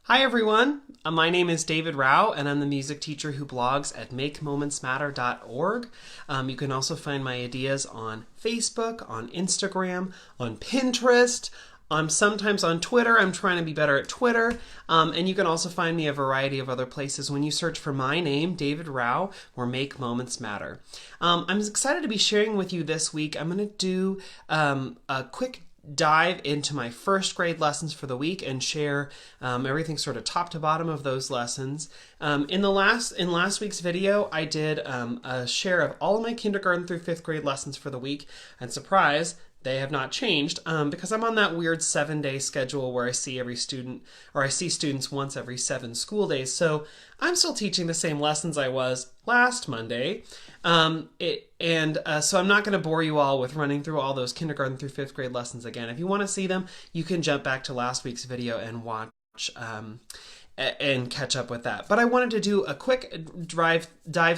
Hi everyone, my name is David Rao and I'm the music teacher who blogs at makemomentsmatter.org. You can also find my ideas on Facebook, on Instagram, on Pinterest. I'm sometimes on Twitter. I'm trying to be better at Twitter. And you can also find me a variety of other places when you search for my name, David Rao, or Make Moments Matter. I'm excited to be sharing with you this week. I'm going to do a quick dive into my first grade lessons for the week and share everything sort of top to bottom of those lessons. In last week's video, I did a share of all of my kindergarten through fifth grade lessons for the week, and surprise, they have not changed because I'm on that weird 7-day schedule where I see every student, or I see students once every 7 school days. So I'm still teaching the same lessons I was last Monday. So I'm not going to bore you all with running through all those kindergarten through fifth grade lessons again. If you want to see them, you can jump back to last week's video and watch and catch up with that. But I wanted to do a quick dive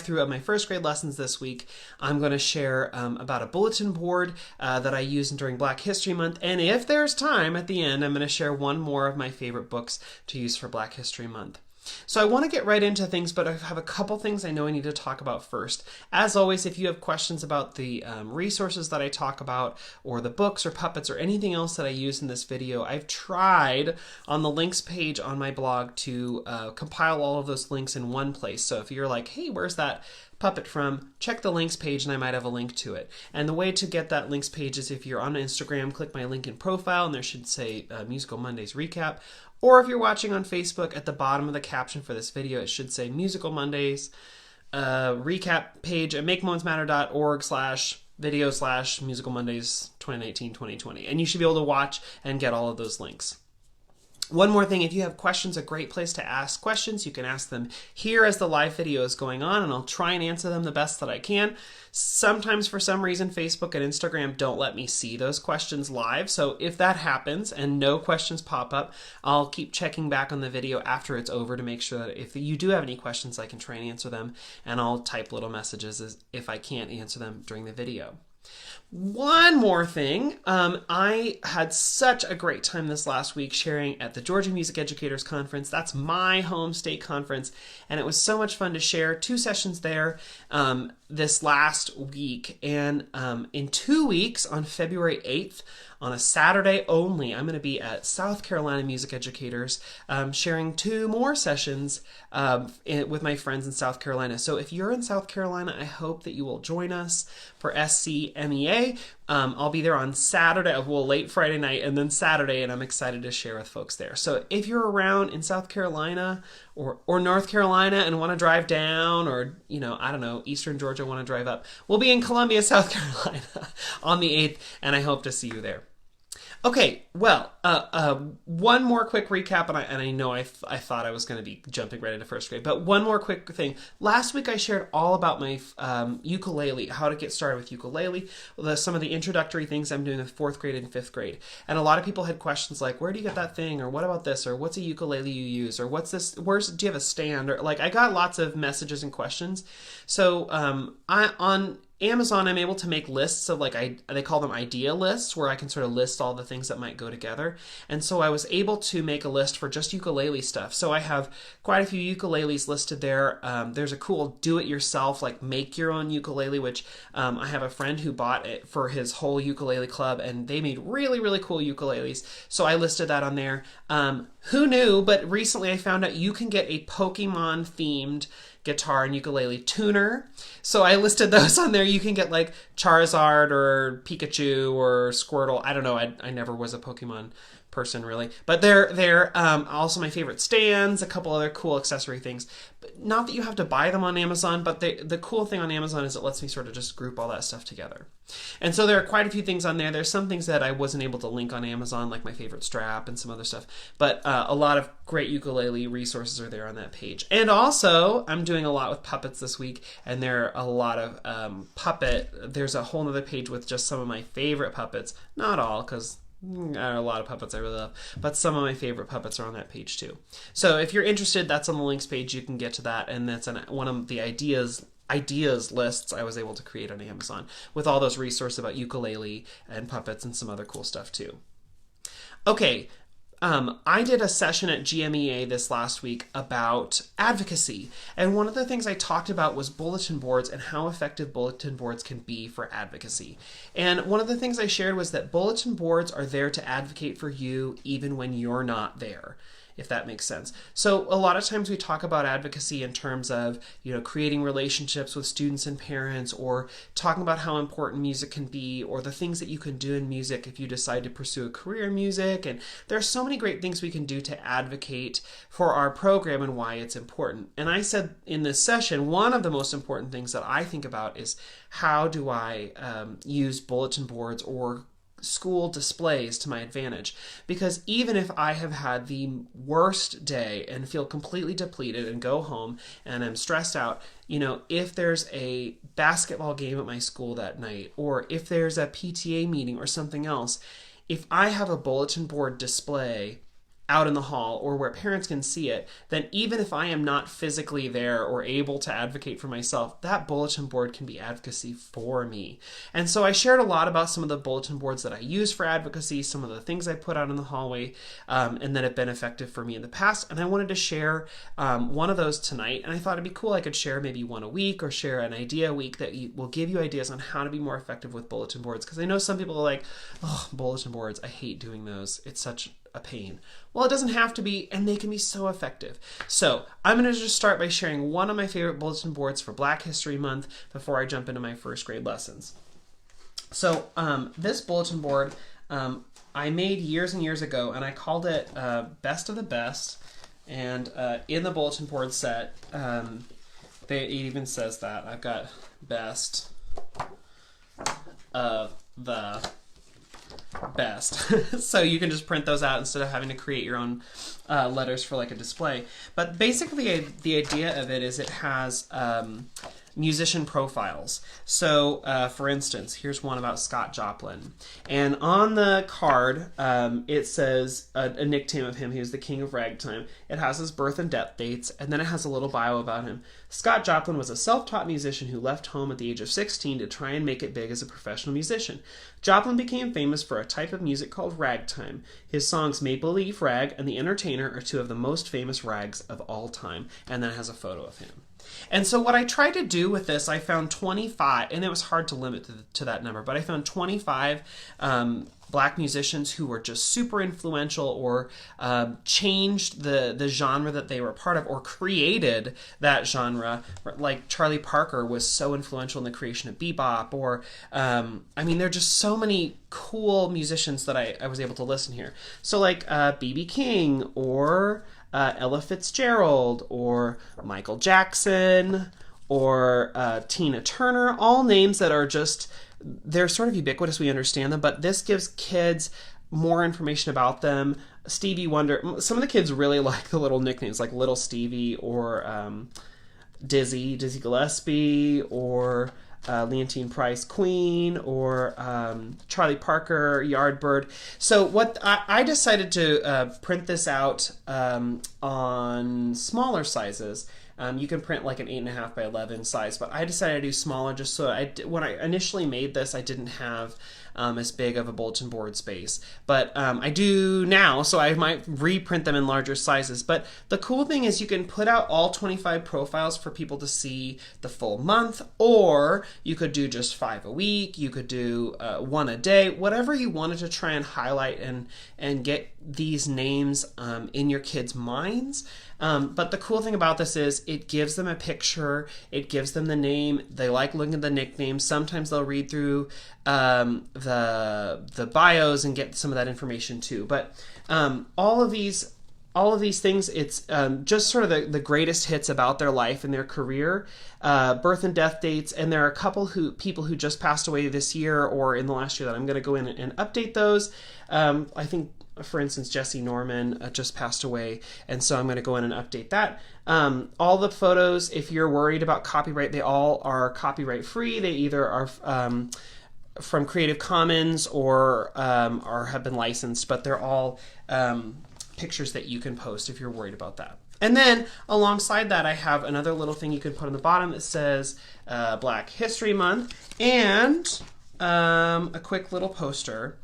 through of my first grade lessons this week. I'm going to share about a bulletin board that I used during Black History Month. And if there's time at the end, I'm going to share one more of my favorite books to use for Black History Month. So I want to get right into things, but I have a couple things I know I need to talk about first. As always, if you have questions about the resources that I talk about, or the books or puppets or anything else that I use in this video, I've tried on the links page on my blog to compile all of those links in one place. So if you're like, hey, where's that puppet from? Check the links page and I might have a link to it. And the way to get that links page is if you're on Instagram, click my link in profile and there should say Musical Mondays Recap. Or if you're watching on Facebook, at the bottom of the caption for this video, it should say Musical Mondays recap page at makemomentsmatter.org/video/Musical Mondays 2019-2020. And you should be able to watch and get all of those links. One more thing, if you have questions, a great place to ask questions. You can ask them here as the live video is going on, and I'll try and answer them the best that I can. Sometimes, for some reason, Facebook and Instagram don't let me see those questions live. So if that happens and no questions pop up, I'll keep checking back on the video after it's over to make sure that if you do have any questions, I can try and answer them. And I'll type little messages if I can't answer them during the video. One more thing, I had such a great time this last week sharing at the Georgia Music Educators Conference. That's my home state conference, and it was so much fun to share 2 sessions there this last week. And in 2 weeks, on February 8th, on a Saturday only, I'm going to be at South Carolina Music Educators sharing 2 more sessions with my friends in South Carolina. So if you're in South Carolina, I hope that you will join us for SCMEA. I'll be there on Saturday, well, late Friday night, and then Saturday, and I'm excited to share with folks there. So if you're around in South Carolina or North Carolina and want to drive down, or, I don't know, Eastern Georgia want to drive up, we'll be in Columbia, South Carolina on the 8th, and I hope to see you there. Okay, well, one more quick recap, and I know I thought I was going to be jumping right into first grade, but one more quick thing. Last week I shared all about my ukulele, how to get started with ukulele, some of the introductory things I'm doing with 4th grade and 5th grade. And a lot of people had questions like, where do you get that thing, or what about this, or what's a ukulele you use, or what's this, do you have a stand, or I got lots of messages and questions. So on Amazon, I'm able to make lists of they call them idea lists, where I can sort of list all the things that might go together. And so I was able to make a list for just ukulele stuff. So I have quite a few ukuleles listed there. There's a cool do-it-yourself, make your own ukulele, which I have a friend who bought it for his whole ukulele club, and they made really, really cool ukuleles. So I listed that on there. Who knew, but recently I found out you can get a Pokemon-themed guitar and ukulele tuner. So I listed those on there. You can get Charizard or Pikachu or Squirtle. I don't know. I never was a Pokemon person really, but they're also my favorite stands, a couple other cool accessory things. But not that you have to buy them on Amazon, but the cool thing on Amazon is it lets me sort of just group all that stuff together. And so there are quite a few things on there. There's some things that I wasn't able to link on Amazon, like my favorite strap and some other stuff, but a lot of great ukulele resources are there on that page. And also, I'm doing a lot with puppets this week, and there are a lot of there's a whole other page with just some of my favorite puppets. Not all, because a lot of puppets I really love, but some of my favorite puppets are on that page too. So if you're interested, that's on the links page. You can get to that, and that's one of the ideas lists I was able to create on Amazon with all those resources about ukulele and puppets and some other cool stuff too. Okay, I did a session at GMEA this last week about advocacy. And one of the things I talked about was bulletin boards and how effective bulletin boards can be for advocacy. And one of the things I shared was that bulletin boards are there to advocate for you even when you're not there, if that makes sense. So a lot of times we talk about advocacy in terms of, creating relationships with students and parents, or talking about how important music can be, or the things that you can do in music if you decide to pursue a career in music. And there are so many great things we can do to advocate for our program and why it's important. And I said in this session, one of the most important things that I think about is how do I use bulletin boards or school displays to my advantage. Because even if I have had the worst day and feel completely depleted and go home and I'm stressed out, if there's a basketball game at my school that night, or if there's a PTA meeting or something else, if I have a bulletin board display out in the hall or where parents can see it, then even if I am not physically there or able to advocate for myself, that bulletin board can be advocacy for me. And so I shared a lot about some of the bulletin boards that I use for advocacy, some of the things I put out in the hallway, and that have been effective for me in the past. And I wanted to share one of those tonight. And I thought it'd be cool. I could share maybe one a week or share an idea a week that will give you ideas on how to be more effective with bulletin boards. Because I know some people are like, oh, bulletin boards, I hate doing those. It's such a pain. Well, it doesn't have to be, and they can be so effective. So I'm going to just start by sharing one of my favorite bulletin boards for Black History Month before I jump into my first grade lessons. So this bulletin board I made years and years ago, and I called it Best of the Best. And in the bulletin board set, it even says that. I've got Best of the Best. So you can just print those out instead of having to create your own letters for like a display. But basically the idea of it is it has musician profiles. So for instance, here's one about Scott Joplin. And on the card, it says a nickname of him. He was the king of ragtime. It has his birth and death dates, and then it has a little bio about him. Scott Joplin was a self-taught musician who left home at the age of 16 to try and make it big as a professional musician. Joplin became famous for a type of music called ragtime. His songs Maple Leaf Rag and The Entertainer are two of the most famous rags of all time. And then it has a photo of him. And so what I tried to do with this, I found 25, and it was hard to limit to that number, but I found 25 Black musicians who were just super influential or changed the genre that they were part of or created that genre. Like Charlie Parker was so influential in the creation of bebop, or there are just so many cool musicians that I was able to listen here. So like B.B. King, or Ella Fitzgerald, or Michael Jackson, or Tina Turner, all names that are just, they're sort of ubiquitous, we understand them, but this gives kids more information about them. Stevie Wonder, some of the kids really like the little nicknames like Little Stevie, or Dizzy Gillespie, or Leontine Price Queen, or Charlie Parker, Yardbird. So what I decided to print this out on smaller sizes. You can print like an 8.5 by 11 size, but I decided to do smaller just so when I initially made this, I didn't have as big of a bulletin board space. But I do now, so I might reprint them in larger sizes. But the cool thing is you can put out all 25 profiles for people to see the full month, or you could do just 5 a week, you could do 1 a day, whatever you wanted to try and highlight and get these names in your kids' minds. But the cool thing about this is it gives them a picture, it gives them the name, they like looking at the nicknames, sometimes they'll read through the bios and get some of that information too. But all of these things, it's just sort of the greatest hits about their life and their career, birth and death dates, and there are a couple people who just passed away this year or in the last year that I'm going to go in and update those. I think, for instance, Jesse Norman just passed away, and so I'm going to go in and update that. All the photos, if you're worried about copyright, they all are copyright free. They either are from Creative Commons or have been licensed, but they're all pictures that you can post if you're worried about that. And then alongside that, I have another little thing you can put on the bottom that says Black History Month, and a quick little poster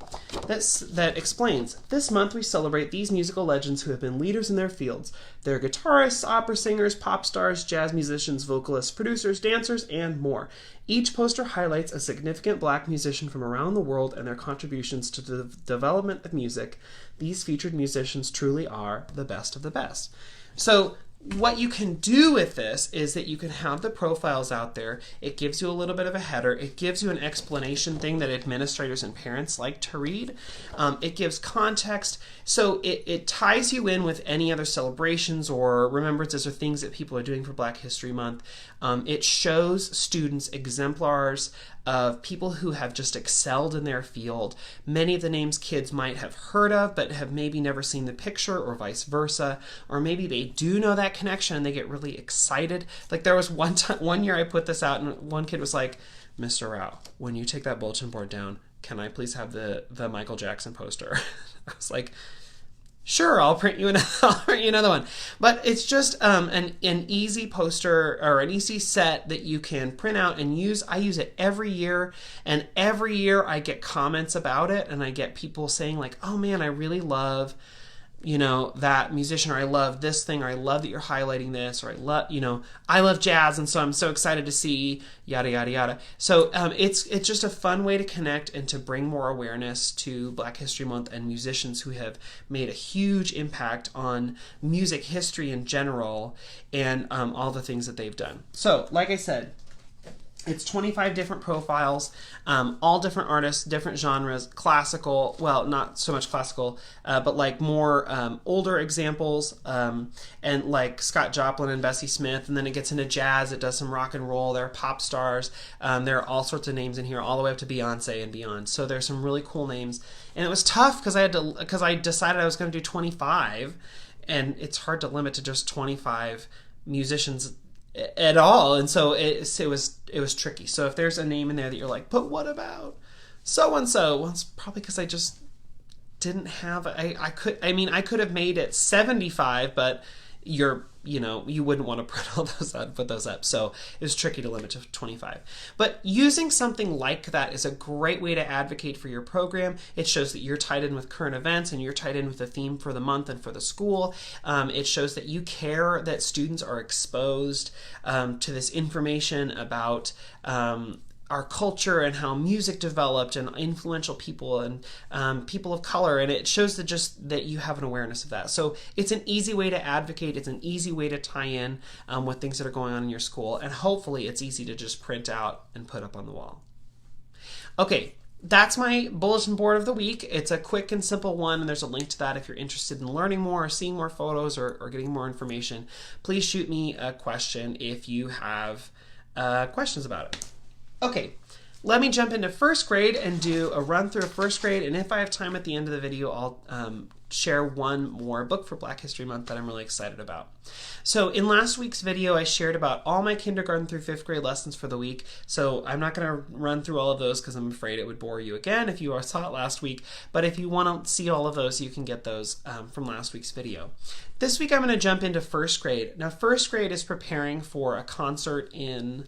that explains, this month we celebrate these musical legends who have been leaders in their fields. They're guitarists, opera singers, pop stars, jazz musicians, vocalists, producers, dancers, and more. Each poster highlights a significant Black musician from around the world and their contributions to the development of music. These featured musicians truly are the best of the best. So what you can do with this is that you can have the profiles out there. It gives you a little bit of a header. It gives you an explanation thing that administrators and parents like to read. It gives context. So it ties you in with any other celebrations or remembrances or things that people are doing for Black History Month. It shows students exemplars of people who have just excelled in their field. Many of the names kids might have heard of, but have maybe never seen the picture, or vice versa. Or maybe they do know that connection and they get really excited. Like there was one year I put this out and one kid was like, Mr. Rao, when you take that bulletin board down, can I please have the Michael Jackson poster? I was like, sure, I'll print you another one. But it's just an easy poster or an easy set that you can print out and use. I use it every year, and every year I get comments about it, and I get people saying like, oh man, I really love, that musician, or I love this thing, or I love that you're highlighting this, or I love jazz, and so I'm so excited to see yada yada yada. So it's just a fun way to connect and to bring more awareness to Black History Month and musicians who have made a huge impact on music history in general, and all the things that they've done. So like I said, it's 25 different profiles, all different artists, different genres, classical, well, not so much classical, but like more older examples, and like Scott Joplin and Bessie Smith, and then it gets into jazz, it does some rock and roll, there are pop stars, there are all sorts of names in here, all the way up to Beyonce and beyond. So there's some really cool names, and it was tough because I decided I was going to do 25, and it's hard to limit to just 25 musicians at all, and so it was tricky. So if there's a name in there that you're like, but what about so and so? Well, it's probably because I just didn't have. I could have made it 75, but you wouldn't want to print all those out, put those up. So it was tricky to limit to 25. But using something like that is a great way to advocate for your program. It shows that you're tied in with current events and you're tied in with the theme for the month and for the school. It shows that you care that students are exposed to this information about our culture and how music developed and influential people and people of color, and it shows that you have an awareness of that. So it's an easy way to advocate, it's an easy way to tie in with things that are going on in your school, and hopefully it's easy to just print out and put up on the wall. Okay, that's my bulletin board of the week. It's a quick and simple one, and there's a link to that if you're interested in learning more or seeing more photos or getting more information. Please shoot me a question if you have questions about it. Okay, let me jump into first grade and do a run through of first grade, and if I have time at the end of the video, I'll share one more book for Black History Month that I'm really excited about. So in last week's video, I shared about all my kindergarten through 5th grade lessons for the week, so I'm not going to run through all of those because I'm afraid it would bore you again if you saw it last week, but if you want to see all of those, you can get those from last week's video. This week I'm going to jump into first grade. Now first grade is preparing for a concert in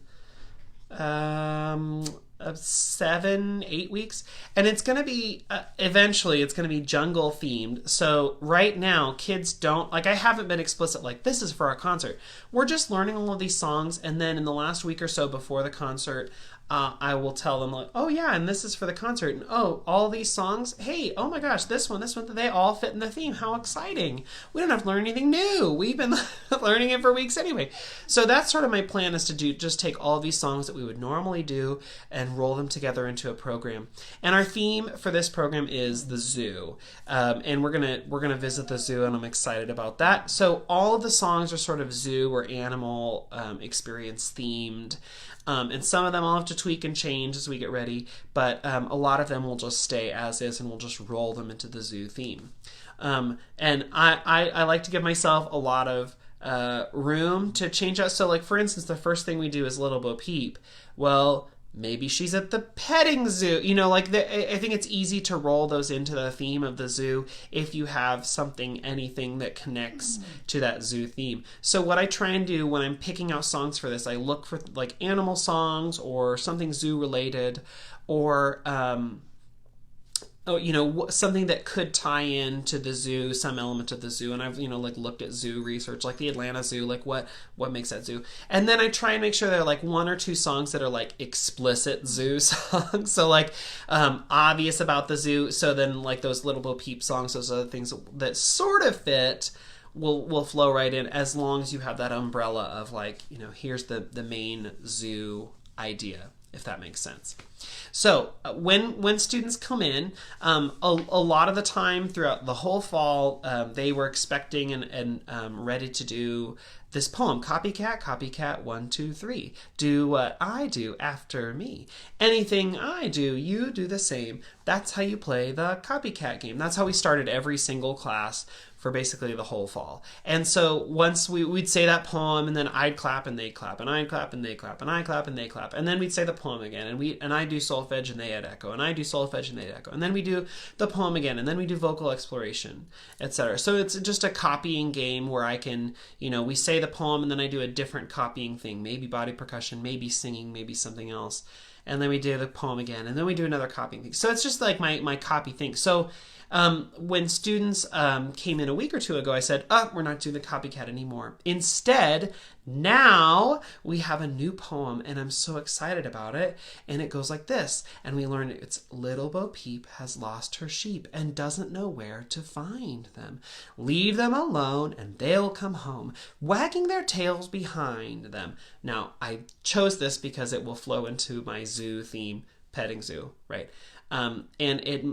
7-8 weeks, and it's going to be eventually it's going to be jungle themed. So right now kids don't, like, I haven't been explicit like this is for our concert. We're just learning all of these songs, and then in the last week or so before the concert, I will tell them like, oh yeah, and this is for the concert, and oh, all these songs, hey, oh my gosh, this one, they all fit in the theme. How exciting. We don't have to learn anything new. We've been learning it for weeks anyway. So that's sort of my plan, is to just take all these songs that we would normally do and roll them together into a program. And our theme for this program is the zoo. And we're gonna visit the zoo, and I'm excited about that. So all of the songs are sort of zoo or animal experience themed. And some of them I'll have to tweak and change as we get ready, but a lot of them will just stay as is, and we'll just roll them into the zoo theme. And I like to give myself a lot of room to change out. So like, for instance, the first thing we do is Little Bo Peep. Well, maybe she's at the petting zoo. You know, like I think it's easy to roll those into the theme of the zoo if you have something, anything that connects to that zoo theme. So what I try and do when I'm picking out songs for this, I look for like animal songs or something zoo related, or you know, something that could tie in to the zoo, some element of the zoo. And I've, you know, like looked at zoo research, like the Atlanta Zoo, like what makes that zoo. And then I try and make sure there are like one or two songs that are like explicit zoo songs. So like obvious about the zoo. So then like those Little Bo Peep songs, those other things that sort of fit will flow right in, as long as you have that umbrella of like, you know, here's the main zoo idea, if that makes sense. So when students come in, a lot of the time throughout the whole fall, they were expecting and ready to do this poem, Copycat, Copycat, 1, 2, 3. Do what I do after me. Anything I do, you do the same. That's how you play the copycat game. That's how we started every single class for basically the whole fall. And so once we'd say that poem, and then I'd clap and they'd clap, and I'd clap and they'd clap, and I'd clap and they'd clap, and then we'd say the poem again, and I do solfege and they'd echo, and I do solfege and they'd echo, and then we do the poem again, and then we do vocal exploration, etc. So it's just a copying game where I can, you know, we say the poem and then I do a different copying thing, maybe body percussion, maybe singing, maybe something else, and then we do the poem again, and then we do another copying thing. So it's just like my copy thing. So when students came in a week or two ago, I said, we're not doing the copycat anymore. Instead, now we have a new poem, and I'm so excited about it. And it goes like this. And we learn it's Little Bo Peep has lost her sheep and doesn't know where to find them. Leave them alone and they'll come home, wagging their tails behind them. Now, I chose this because it will flow into my zoo theme, petting zoo, right? And it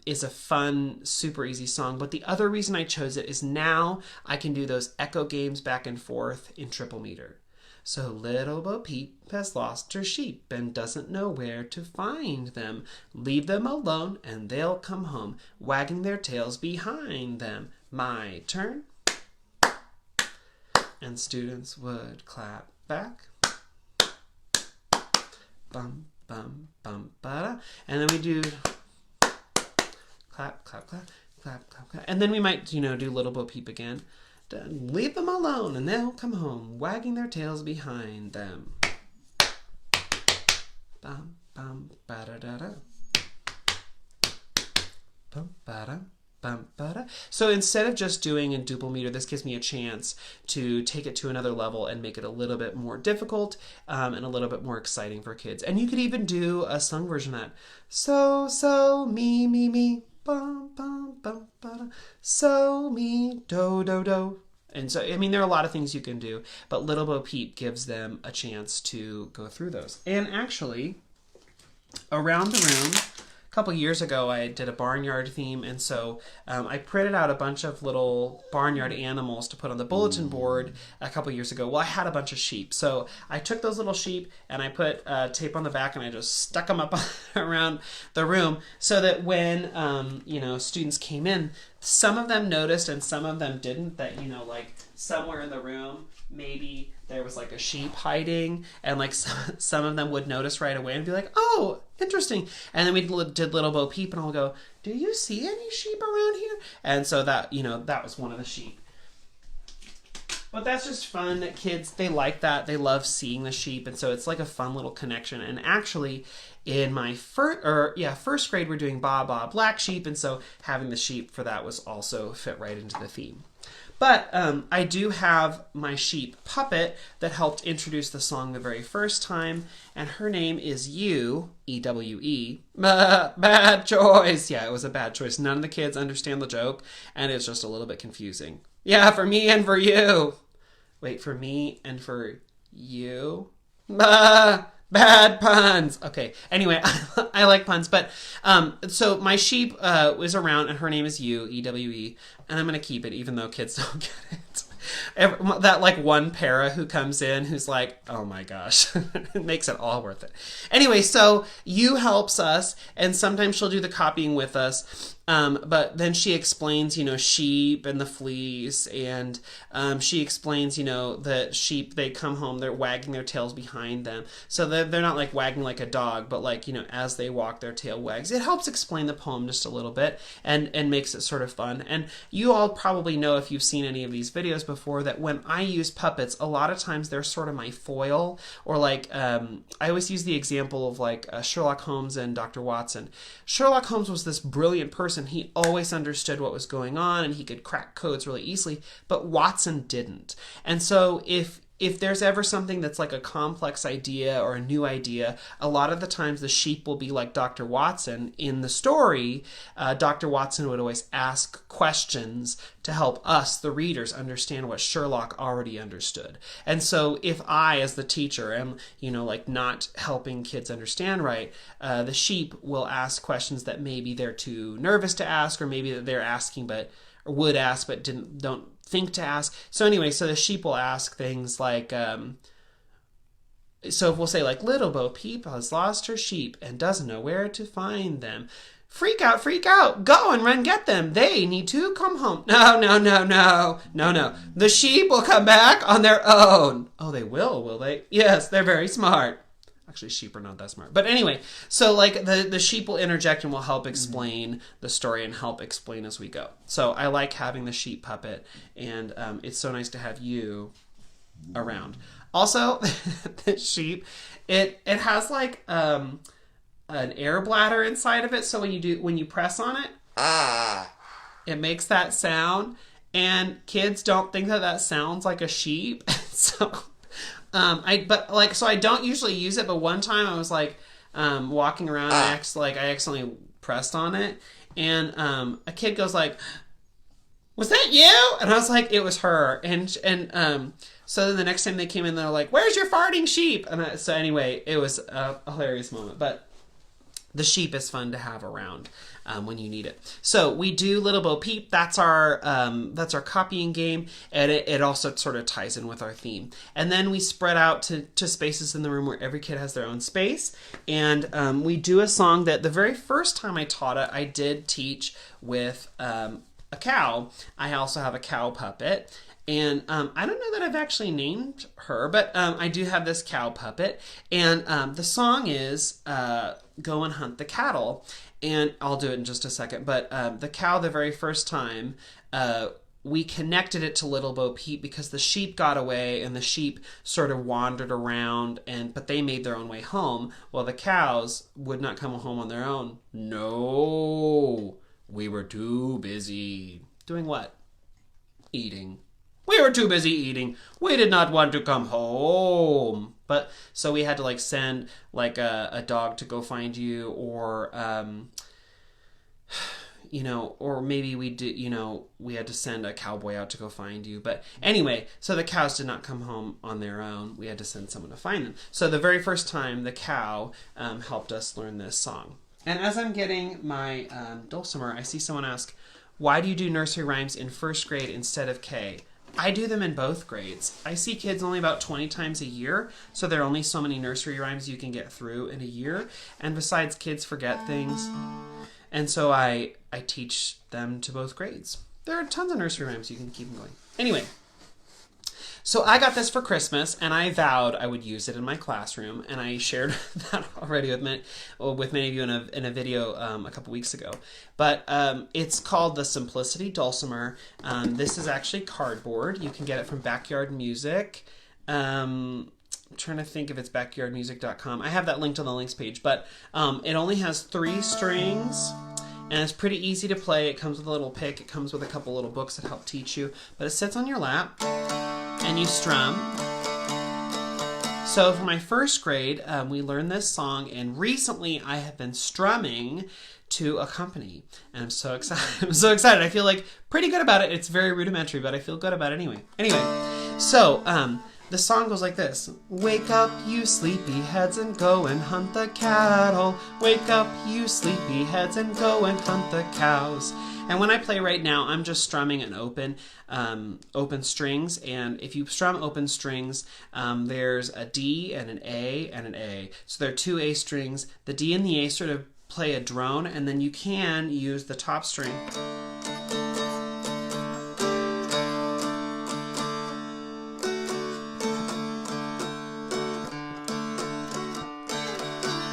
is a fun, super easy song. But the other reason I chose it is now I can do those echo games back and forth in triple meter. So Little Bo Peep has lost her sheep and doesn't know where to find them. Leave them alone and they'll come home, wagging their tails behind them. My turn. And students would clap back. Bum, bum, bum, ba-da. And then we do clap, clap, clap, clap, clap, clap. And then we might, you know, do Little Bo Peep again. Leave them alone and they'll come home, wagging their tails behind them. Bum, bum, ba-da-da-da. Bum, ba-da. So instead of just doing a duple meter, this gives me a chance to take it to another level and make it a little bit more difficult and a little bit more exciting for kids. And you could even do a sung version of that. So, me, bum, bum, bum, ba-da. So, me, do. And so, I mean, there are a lot of things you can do, but Little Bo Peep gives them a chance to go through those. And actually, around the room, a couple years ago, I did a barnyard theme, and so I printed out a bunch of little barnyard animals to put on the bulletin board a couple years ago. Well, I had a bunch of sheep, so I took those little sheep and I put tape on the back, and I just stuck them up around the room so that when you know, students came in, some of them noticed and some of them didn't, that, you know, like somewhere in the room maybe there was like a sheep hiding, and like some of them would notice right away and be like, oh, interesting. And then we did Little Bo Peep, and I'll go, do you see any sheep around here? And so that, you know, that was one of the sheep. But that's just fun. Kids, they like that. They love seeing the sheep, and so it's like a fun little connection. And actually, in my first grade, we're doing Ba Ba Black Sheep, and so having the sheep for that was also fit right into the theme. But I do have my sheep puppet that helped introduce the song the very first time, and her name is You, E-W-E. Bad choice. Yeah, it was a bad choice. None of the kids understand the joke, and it's just a little bit confusing. Yeah, for me and for you. Wait, for me and for you? Bad puns. Okay, anyway, I like puns, but so my sheep is around, and her name is You, E-W-E, and I'm going to keep it even though kids don't get it. That like one para who comes in who's like, oh my gosh, it makes it all worth it. Anyway, so You helps us, and sometimes she'll do the copying with us. But then she explains, sheep and the fleece, and she explains, that sheep, they come home, they're wagging their tails behind them. So they're not like wagging like a dog, but like, as they walk, their tail wags. It helps explain the poem just a little bit and makes it sort of fun. And you all probably know, if you've seen any of these videos before, that when I use puppets, a lot of times they're sort of my foil, or like, I always use the example of like Sherlock Holmes and Dr. Watson. Sherlock Holmes was this brilliant person. He always understood what was going on and he could crack codes really easily, but Watson didn't. And so if there's ever something that's like a complex idea or a new idea, a lot of the times the sheep will be like Dr. Watson. In the story, Dr. Watson would always ask questions to help us, the readers, understand what Sherlock already understood. And so if I, as the teacher, am, like not helping kids understand right, the sheep will ask questions that maybe they're too nervous to ask, or maybe that they're asking but or would ask but don't think to ask. So anyway, so the sheep will ask things like, so if we'll say like, Little Bo Peep has lost her sheep and doesn't know where to find them. Freak out, go and run get them. They need to come home. No. The sheep will come back on their own. Oh, they will they? Yes, they're very smart. Actually, sheep are not that smart. But anyway, so like the sheep will interject and will help explain the story and help explain as we go. So I like having the sheep puppet, and it's so nice to have you around. Also, the sheep, it has like an air bladder inside of it. So when you press on it, it makes that sound, and kids don't think that sounds like a sheep. So I don't usually use it, but one time I was like walking around and I accidentally pressed on it, and a kid goes like, "Was that you?" And I was like, "It was her." And so then the next time they came in, they're like, "Where's your farting sheep?" And so anyway, it was a hilarious moment. But the sheep is fun to have around when you need it. So we do Little Bo Peep. That's our copying game, and it also sort of ties in with our theme. And then we spread out to spaces in the room where every kid has their own space. And we do a song that the very first time I taught it, I did teach with a cow. I also have a cow puppet. And I don't know that I've actually named her, but I do have this cow puppet. And the song is Go and Hunt the Cattle. And I'll do it in just a second. But the cow, the very first time, we connected it to Little Bo Peep because the sheep got away and the sheep sort of wandered around, but they made their own way home. Well, the cows would not come home on their own. No, we were too busy. Doing what? Eating. We were too busy eating. We did not want to come home. But so we had to like send like a dog to go find you, or or maybe we did, we had to send a cowboy out to go find you. But anyway, so the cows did not come home on their own. We had to send someone to find them. So the very first time, the cow helped us learn this song. And as I'm getting my dulcimer, I see someone ask, why do you do nursery rhymes in first grade instead of K? I do them in both grades. I see kids only about 20 times a year, so there are only so many nursery rhymes you can get through in a year. And besides, kids forget things. And so I teach them to both grades. There are tons of nursery rhymes. You can keep them going. Anyway, so I got this for Christmas, and I vowed I would use it in my classroom, and I shared that already with many of you in a video a couple weeks ago. But it's called the Simplicity Dulcimer. This is actually cardboard. You can get it from Backyard Music. I'm trying to think if it's backyardmusic.com. I have that linked on the links page, but it only has 3 strings, and it's pretty easy to play. It comes with a little pick. It comes with a couple little books that help teach you, but it sits on your lap, and you strum. So for my first grade, we learned this song, and recently I have been strumming to accompany, and I'm so excited. I'm so excited. I feel like pretty good about it. It's very rudimentary, but I feel good about it anyway. So the song goes like this. Wake up, you sleepyheads, and go and hunt the cattle. Wake up, you sleepyheads, and go and hunt the cows. And when I play right now, I'm just strumming an open strings. And if you strum open strings, there's a D and an A and an A. So there are 2 A strings. The D and the A sort of play a drone, and then you can use the top string.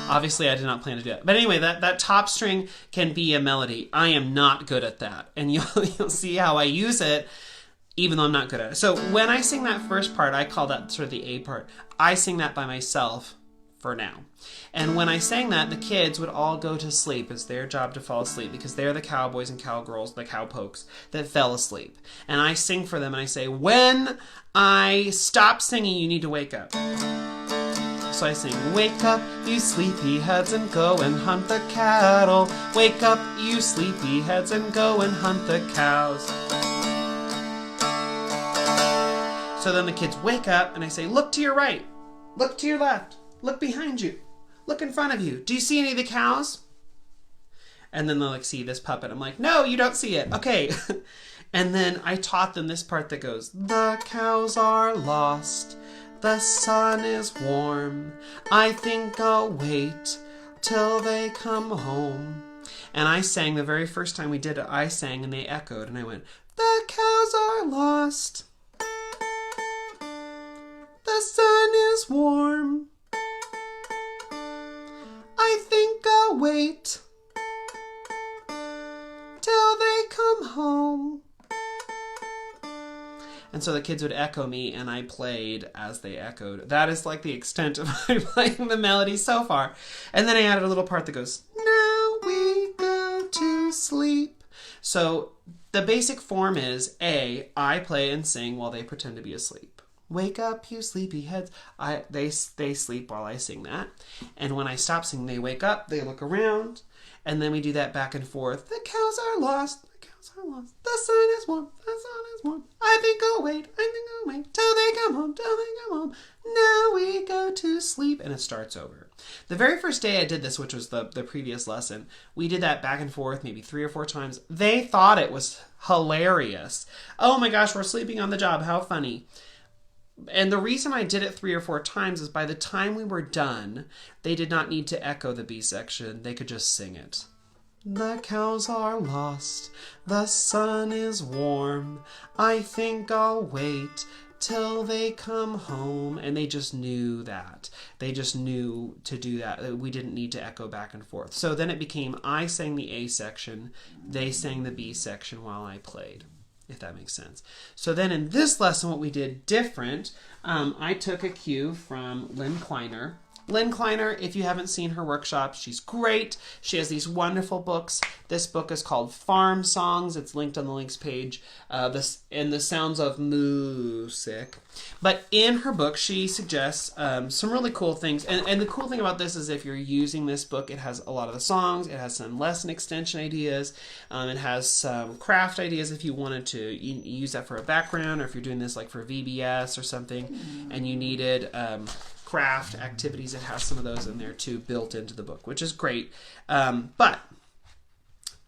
Obviously, I did not plan to do that. But anyway, that top string can be a melody. I am not good at that. And you'll see how I use it, even though I'm not good at it. So when I sing that first part, I call that sort of the A part. I sing that by myself for now. And when I sang that, the kids would all go to sleep. It's their job to fall asleep because they're the cowboys and cowgirls, the cowpokes, that fell asleep. And I sing for them and I say, when I stop singing, you need to wake up. So I sing, wake up, you sleepyheads, and go and hunt the cattle. Wake up, you sleepyheads, and go and hunt the cows. So then the kids wake up, and I say, look to your right, look to your left, look behind you, look in front of you. Do you see any of the cows? And then they'll like see this puppet. I'm like, no, you don't see it. Okay. And then I taught them this part that goes, the cows are lost. The sun is warm. I think I'll wait till they come home. And I sang the very first time we did it. I sang and they echoed. And I went, the cows are lost. The sun is warm. I think I'll wait till they come home. And so the kids would echo me, and I played as they echoed. That is like the extent of my playing the melody so far. And then I added a little part that goes, now we go to sleep. So the basic form is A, I play and sing while they pretend to be asleep. Wake up, you sleepyheads. They sleep while I sing that. And when I stop singing, they wake up, they look around, and then we do that back and forth. The cows are lost. The cows are lost. The sun is warm. The sun is warm. I think I'll wait. I think I'll wait till they come home. Till they come home. Now we go to sleep. And it starts over. The very first day I did this, which was the previous lesson, we did that back and forth maybe 3 or 4 times. They thought it was hilarious. Oh my gosh, we're sleeping on the job. How funny. And the reason I did it 3 or 4 times is by the time we were done, they did not need to echo the B section. They could just sing it. The cows are lost. The sun is warm. I think I'll wait till they come home. And they just knew that. They just knew to do that. We didn't need to echo back and forth. So then it became I sang the A section. They sang the B section while I played. If that makes sense. So then in this lesson, what we did different, I took a cue from Lynn Kleiner. Lynn Kleiner, if you haven't seen her workshop, she's great. She has these wonderful books. This book is called Farm Songs. It's linked on the links page. In the sounds of music. But in her book, she suggests some really cool things. And the cool thing about this is if you're using this book, it has a lot of the songs. It has some lesson extension ideas. It has some craft ideas if you wanted to use that for a background, or if you're doing this like for VBS or something, and you needed craft activities. It has some of those in there too, built into the book, which is great. But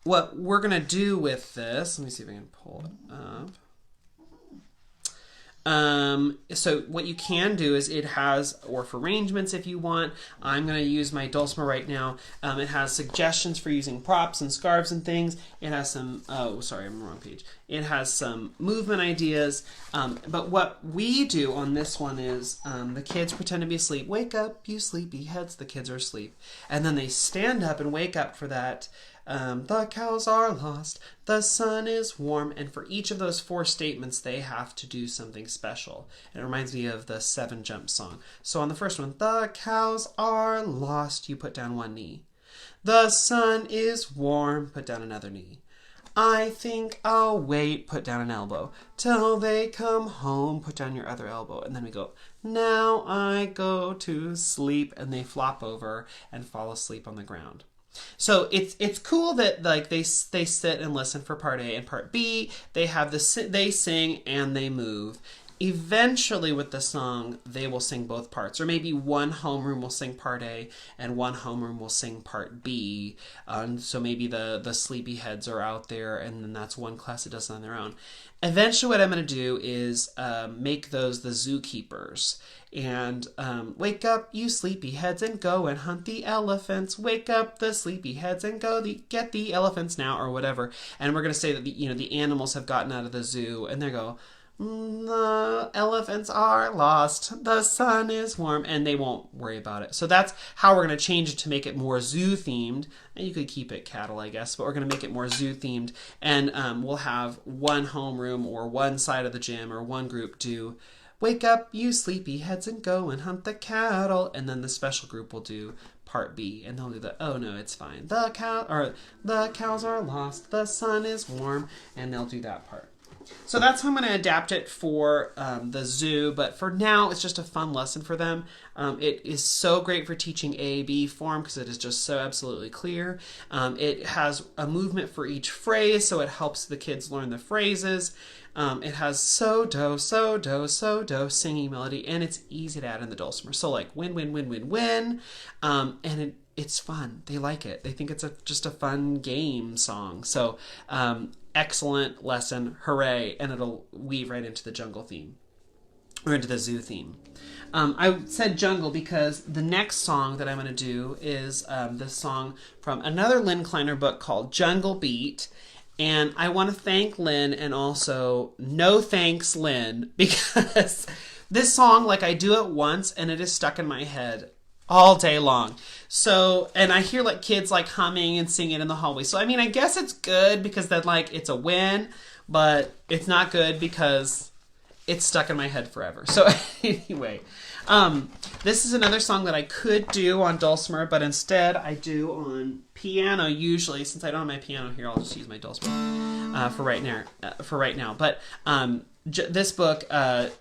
what we're going to do with this, let me see if I can pull it up. So what you can do is it has, or for arrangements if you want, I'm going to use my dulcimer right now. It has suggestions for using props and scarves and things. It has some, oh, sorry, I'm on the wrong page. It has some movement ideas. But what we do on this one is the kids pretend to be asleep. Wake up, you sleepyheads. The kids are asleep. And then they stand up and wake up for that. The cows are lost, the sun is warm, and for each of those 4 statements, they have to do something special. And it reminds me of the 7 Jump song. So on the first one, the cows are lost, you put down 1 knee. The sun is warm, put down another knee. I think I'll wait, put down an elbow. Till they come home, put down your other elbow. And then we go, now I go to sleep, and they flop over and fall asleep on the ground. So it's cool that like they sit and listen for part A, and part B they have they sing and they move. Eventually with the song, they will sing both parts, or maybe one homeroom will sing part A and one homeroom will sing part B. So maybe the sleepyheads are out there, and then that's one class that does it on their own. Eventually what I'm going to do is make those the zookeepers. And wake up, you sleepyheads, and go and hunt the elephants. Wake up, the sleepyheads, and go get the elephants now, or whatever. And we're going to say that the animals have gotten out of the zoo, and they go, the elephants are lost, the sun is warm, and they won't worry about it. So that's how we're going to change it to make it more zoo themed. And you could keep it cattle, I guess, but we're going to make it more zoo themed. And we'll have one homeroom or one side of the gym or one group do wake up, you sleepyheads, and go and hunt the cattle. And then the special group will do part B, and they'll do the oh no, it's fine. The cows are lost, the sun is warm, and they'll do that part. So that's how I'm going to adapt it for the zoo, but for now it's just a fun lesson for them. It is so great for teaching A-B form because it is just so absolutely clear. It has a movement for each phrase, so it helps the kids learn the phrases. It has so, do, singing melody, and it's easy to add in the dulcimer. So like win, win, win, win, win, and it's fun. They like it. They think it's just a fun game song. So excellent lesson, hooray, and it'll weave right into the jungle theme, or into the zoo theme. I said jungle because the next song that I'm going to do is this song from another Lynn Kleiner book called Jungle Beat. And I want to thank Lynn, and also no thanks, Lynn, because this song, like, I do it once and it is stuck in my head all day long. So, and I hear like kids like humming and singing in the hallway. So, I mean, I guess it's good because then like it's a win, but it's not good because it's stuck in my head forever. So anyway, this is another song that I could do on dulcimer, but instead I do on piano usually. Since I don't have my piano here, I'll just use my dulcimer for right now. But this book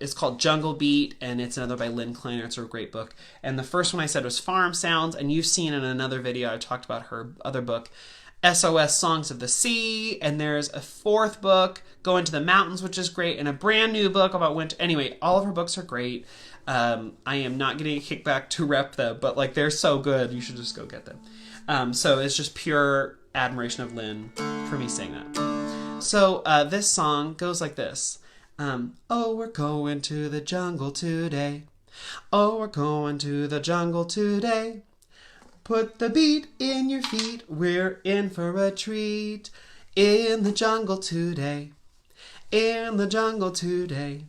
is called Jungle Beat, and it's another by Lynn Kleiner. It's a great book. And the first one I said was Farm Sounds, and you've seen in another video I talked about her other book, SOS Songs of the Sea, and there's a fourth book, Go Into the Mountains, which is great, and a brand new book about winter. Anyway, all of her books are great. I am not getting a kickback to rep them, but like they're so good, you should just go get them. So it's just pure admiration of Lynn for me saying that. So this song goes like this. Oh, we're going to the jungle today. Oh, we're going to the jungle today. Put the beat in your feet. We're in for a treat. In the jungle today. In the jungle today.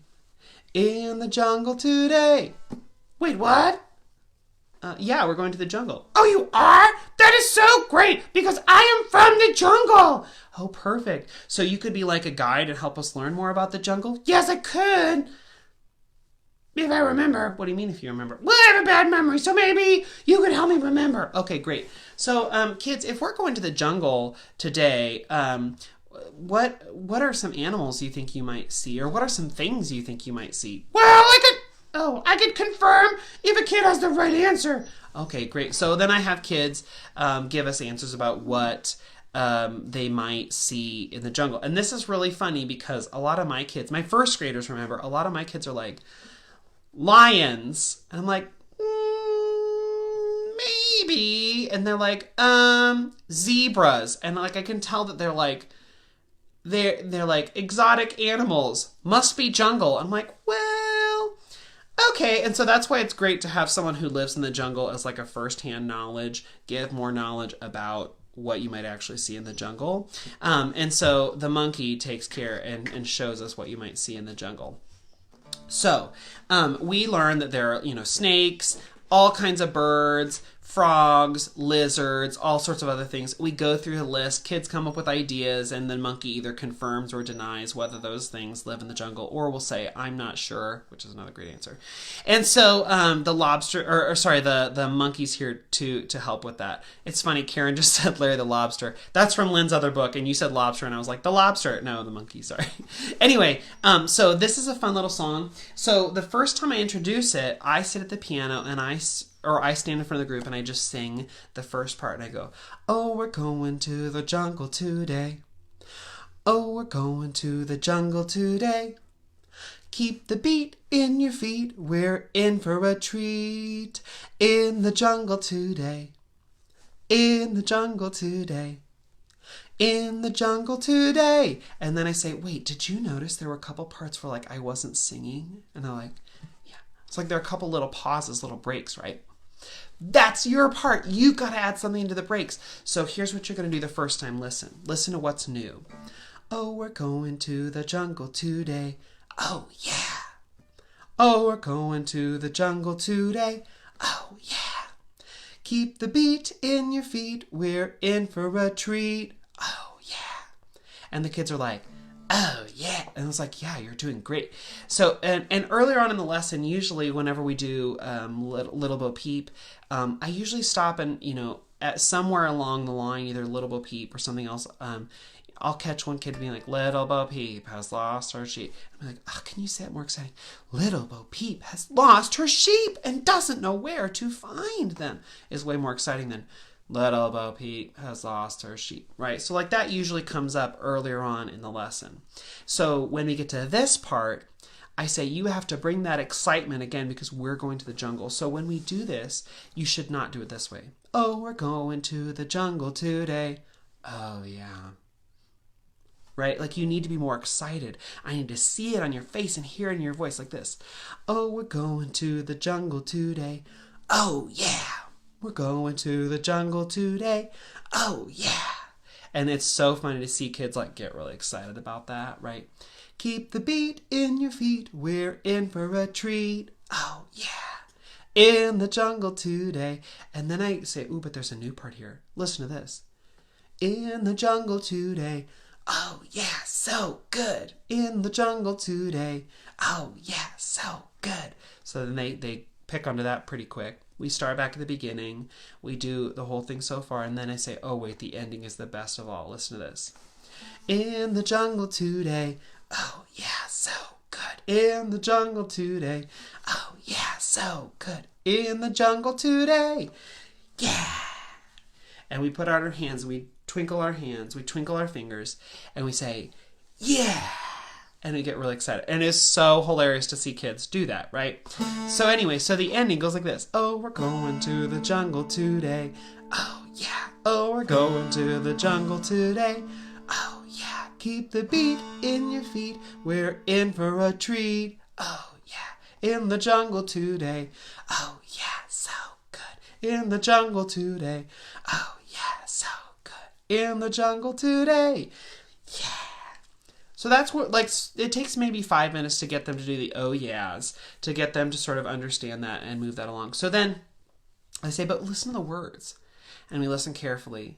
In the jungle today. Wait, what? Yeah, we're going to the jungle. Oh, you are? That is so great because I am from the jungle. Oh, perfect. So you could be like a guide and help us learn more about the jungle? Yes, I could. If I remember. What do you mean if you remember? Well, I have a bad memory, so maybe you could help me remember. Okay, great. So, kids, if we're going to the jungle today, what are some animals you think you might see? Or what are some things you think you might see? Well, I could confirm if a kid has the right answer. Okay, great. So then I have kids give us answers about what they might see in the jungle. And this is really funny because a lot of my kids, my first graders, remember, a lot of my kids are like, lions. And I'm like, maybe. And they're like, zebras. And like, I can tell that they're like exotic animals. Must be jungle. I'm like, well, okay. And so that's why it's great to have someone who lives in the jungle as like a first-hand knowledge, give more knowledge about what you might actually see in the jungle. And so the monkey takes care and shows us what you might see in the jungle. So we learn that there are, snakes, all kinds of birds, frogs, lizards, all sorts of other things. We go through the list. Kids come up with ideas, and the monkey either confirms or denies whether those things live in the jungle, or will say, I'm not sure, which is another great answer. And so the monkey's here to help with that. It's funny, Karen just said Larry the Lobster. That's from Lynn's other book, and you said lobster, and I was like, the lobster. No, the monkey, sorry. Anyway, so this is a fun little song. So the first time I introduce it, I sit at the piano, and I stand in front of the group and I just sing the first part and I go, oh, we're going to the jungle today. Oh, we're going to the jungle today. Keep the beat in your feet. We're in for a treat. In the jungle today. In the jungle today. In the jungle today. And then I say, wait, did you notice there were a couple parts where like I wasn't singing? And they're like, yeah. It's like there are a couple little pauses, little breaks, right? That's your part. You've got to add something into the breaks. So here's what you're going to do the first time. Listen. Listen to what's new. Oh, we're going to the jungle today. Oh, yeah. Oh, we're going to the jungle today. Oh, yeah. Keep the beat in your feet. We're in for a treat. Oh, yeah. And the kids are like, oh, yeah. And I was like, yeah, you're doing great. So, and earlier on in the lesson, usually whenever we do Little Bo Peep, I usually stop and, at somewhere along the line, either Little Bo Peep or something else, I'll catch one kid being like, Little Bo Peep has lost her sheep. I'm like, oh, can you say it more exciting? Little Bo Peep has lost her sheep and doesn't know where to find them. Is way more exciting than Little Bo Peep has lost her sheep, right? So like that usually comes up earlier on in the lesson. So when we get to this part, I say you have to bring that excitement again because we're going to the jungle. So when we do this, you should not do it this way. Oh, we're going to the jungle today. Oh, yeah. Right? Like you need to be more excited. I need to see it on your face and hear it in your voice like this. Oh, we're going to the jungle today. Oh, yeah. We're going to the jungle today. Oh, yeah. And it's so funny to see kids like get really excited about that, right? Keep the beat in your feet. We're in for a treat. Oh, yeah. In the jungle today. And then I say, ooh, but there's a new part here. Listen to this. In the jungle today. Oh, yeah, so good. In the jungle today. Oh, yeah, so good. So then they pick onto that pretty quick. We start back at the beginning. We do the whole thing so far. And then I say, oh, wait, the ending is the best of all. Listen to this. In the jungle today. Oh, yeah, so good. In the jungle today. Oh, yeah, so good. In the jungle today. Yeah. And we put out our hands. We twinkle our hands. We twinkle our fingers. And we say, yeah. And we get really excited. And it's so hilarious to see kids do that, right? So anyway, so the ending goes like this. Oh, we're going to the jungle today. Oh, yeah. Oh, we're going to the jungle today. Oh, yeah. Keep the beat in your feet. We're in for a treat. Oh, yeah. In the jungle today. Oh, yeah. So good. In the jungle today. Oh, yeah. So good. In the jungle today. Yeah. So that's what, like, it takes maybe 5 minutes to get them to do the oh yeahs, to get them to sort of understand that and move that along. So then I say, but listen to the words. And we listen carefully.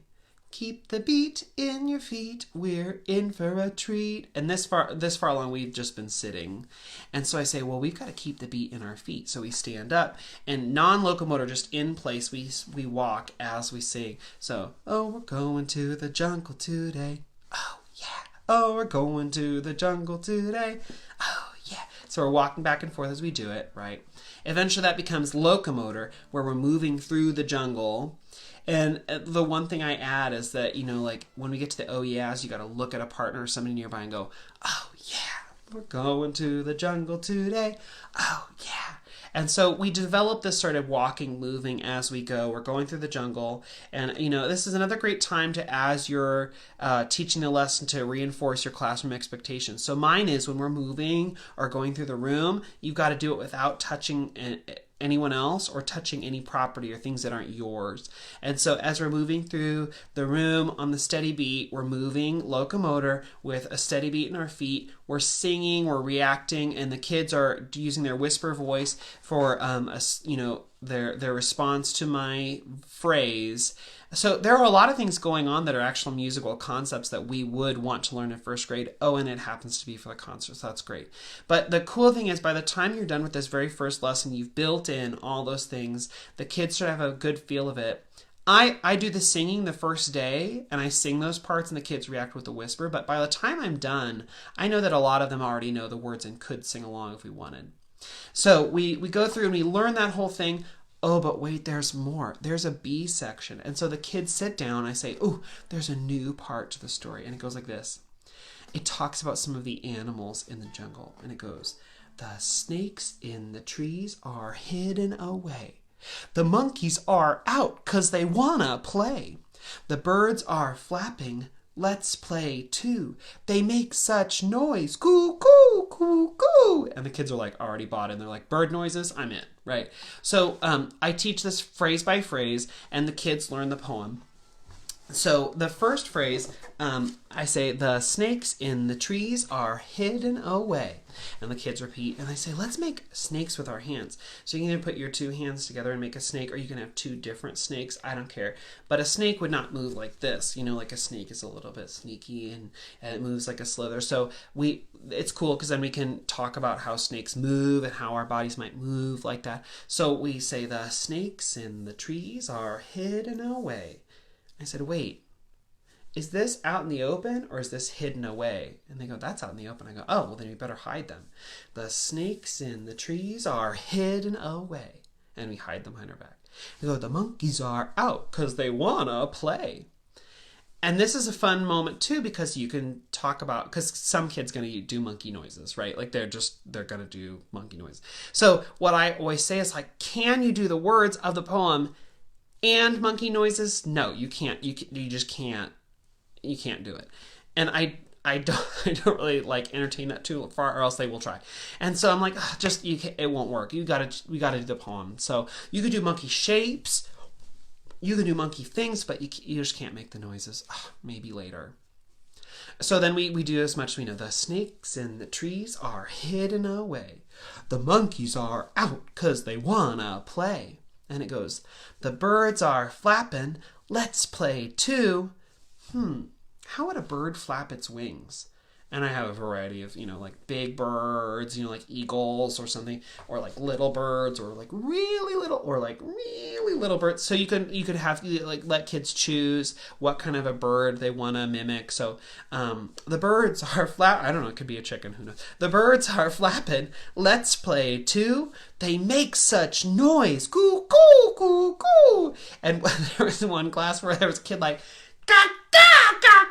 Keep the beat in your feet. We're in for a treat. And this far along, we've just been sitting. And so I say, well, we've got to keep the beat in our feet. So we stand up and non-locomotor, just in place, we walk as we sing. So, oh, we're going to the jungle today. Oh, yeah. Oh, we're going to the jungle today. Oh, yeah. So we're walking back and forth as we do it, right? Eventually that becomes locomotor, where we're moving through the jungle. And the one thing I add is that, like when we get to the oh yeahs, you got to look at a partner or somebody nearby and go, oh, yeah, we're going to the jungle today. Oh, yeah. And so we develop this sort of walking, moving as we go. We're going through the jungle. And, this is another great time to, as you're teaching the lesson, to reinforce your classroom expectations. So mine is when we're moving or going through the room, you've got to do it without touching anyone else or touching any property or things that aren't yours. And so as we're moving through the room on the steady beat, we're moving locomotor with a steady beat in our feet. We're singing, we're reacting, and the kids are using their whisper voice for their response to my phrase. So there are a lot of things going on that are actual musical concepts that we would want to learn in first grade. Oh, and it happens to be for the concert, so that's great. But the cool thing is, by the time you're done with this very first lesson, you've built in all those things. The kids sort of have a good feel of it. I do the singing the first day, and I sing those parts, and the kids react with the whisper. But by the time I'm done, I know that a lot of them already know the words and could sing along if we wanted. So we go through and we learn that whole thing. Oh, but wait, there's more. There's a B section. And so the kids sit down. I say, oh, there's a new part to the story. And it goes like this. It talks about some of the animals in the jungle. And it goes, The snakes in the trees are hidden away. The monkeys are out 'cause they wanna play. The birds are flapping. Let's play too. They make such noise. Coo, coo, coo, coo. And the kids are like already bought in. They're like, bird noises? I'm in, right? So I teach this phrase by phrase, and the kids learn the poem. So the first phrase, I say, the snakes in the trees are hidden away. And the kids repeat, and I say, let's make snakes with our hands. So you can either put your two hands together and make a snake, or you can have two different snakes. I don't care. But a snake would not move like this. You know, like a snake is a little bit sneaky and it moves like a slither. So it's cool because then we can talk about how snakes move and how our bodies might move like that. So we say, the snakes in the trees are hidden away. I said, wait, is this out in the open or is this hidden away? And they go, that's out in the open. I go, oh, well, then we better hide them. The snakes in the trees are hidden away. And we hide them behind our back. They go, the monkeys are out because they want to play. And this is a fun moment, too, because you can talk about, because some kid's going to do monkey noises, right? Like they're going to do monkey noise. So what I always say is like, can you do the words of the poem and monkey noises? No, you can't. You just can't. You can't do it. And I don't really like entertain that too far, or else they will try. And so I'm like, it won't work. We gotta do the poem. So you could do monkey shapes, you can do monkey things, but you just can't make the noises. Maybe later. So then we do as much as we know. The snakes in the trees are hidden away. The monkeys are out 'cause they wanna play. And it goes, the birds are flapping, let's play too. How would a bird flap its wings? And I have a variety of, like big birds, like eagles or something, or like little birds, or like really little birds. So you could have like let kids choose what kind of a bird they want to mimic. So the birds are I don't know, it could be a chicken, who knows. The birds are flapping, let's play too. They make such noise, coo, coo, coo, coo. And there was one class where there was a kid like, gah, gah, gah.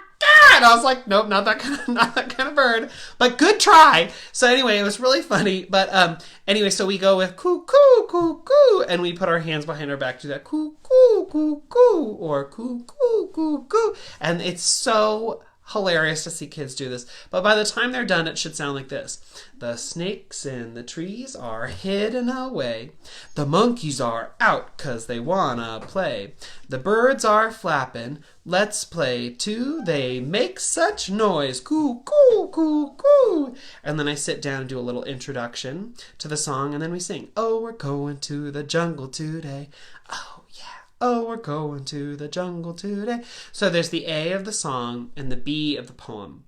And I was like, nope, not that kind of bird, but good try. So anyway, it was really funny. But anyway, so we go with coo, coo, coo, coo, and we put our hands behind our back to that coo, coo, coo, coo, or coo, coo, coo, coo. And it's so hilarious to see kids do this. But by the time they're done, it should sound like this. The snakes in the trees are hidden away. The monkeys are out 'cause they wanna play. The birds are flapping. Let's play too. They make such noise. Coo, coo, coo, coo. And then I sit down and do a little introduction to the song, and then we sing, oh, we're going to the jungle today. Oh, yeah. Oh, we're going to the jungle today. So there's the A of the song and the B of the poem.